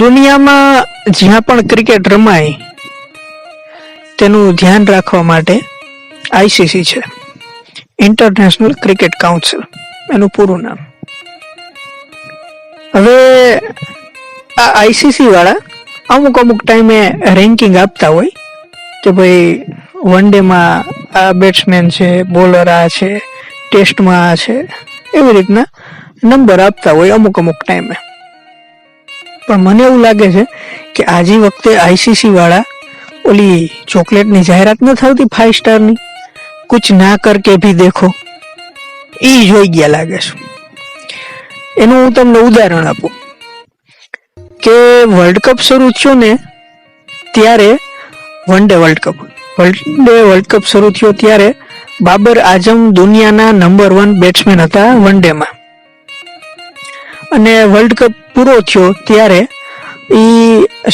દુનિયામાં જ્યાં પણ ક્રિકેટ રમાય તેનું ધ્યાન રાખવા માટે આઈસીસી છે, ઇન્ટરનેશનલ ક્રિકેટ કાઉન્સિલ એનું પૂરું નામ. હવે આ આઈસીસી વાળા અમુક ટાઈમે રેન્કિંગ આપતા હોય કે ભાઈ વન ડેમાં આ બેટ્સમેન છે, બોલર આ છે, ટેસ્ટમાં આ છે, એવી રીતના નંબર આપતા હોય અમુક ટાઈમે. પણ મને એવું લાગે છે કે આજે વખતે આઈસીસી વાળા ઓલી ચોકલેટની જાહેરાત ન થતી 5 સ્ટારની, કુછ ના કરકે ભી દેખો, એ જોઈ ગયા લાગે છે. એનું હું તમને ઉદાહરણ આપું કે વર્લ્ડ કપ શરૂ થયો ને ત્યારે વન ડે વર્લ્ડ કપ શરૂ થયો ત્યારે બાબર આઝમ દુનિયાના નંબર 1 બેટ્સમેન હતા વન ડેમાં, અને વર્લ્ડ કપ પૂરો થયો ત્યારે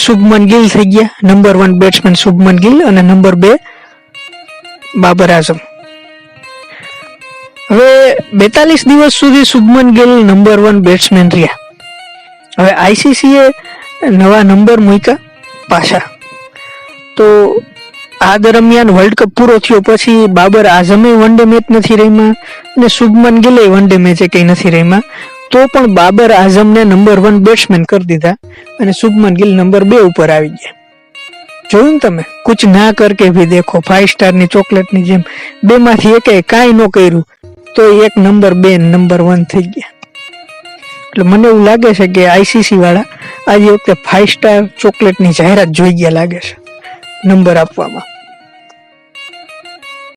શુભમન ગિલ થઈ ગયા નંબર 1 બેટ્સમેન, શુભમન ગિલ, અને નંબર 2 બાબર આઝમ. હવે 42 દિવસ સુધી શુભમન ગિલ નંબર 1 બેટ્સમેન રહ્યા. હવે આઈસીસીએ નવા નંબર મૂક્યા પાછા, તો આ દરમિયાન વર્લ્ડ કપ પૂરો થયો પછી બાબર આઝમે વન ડે મેચ નથી રમ્યા અને શુભમન ગિલે વન ડે મેચ કઈ નથી રમ્યા, તો પણ બાબર આઝમને નંબર 1 બેટ્સમેન કરી દીધા અને શુભમન ગિલ નંબર 2 ઉપર આવી ગયા. જોયું ને તમે, કુછ ના કરકે ભી દેખો, 5 સ્ટારની ચોકલેટની જેમ બેમાંથી એકે કાંઈ ન કર્યું તો એક નંબર 2 નંબર 1 થઈ ગયા. એટલે મને એવું લાગે છે કે આઈસીસી વાળા આજે વખતે 5 સ્ટાર ચોકલેટની જાહેરાત જોઈ ગયા લાગે છે નંબર આપવામાં.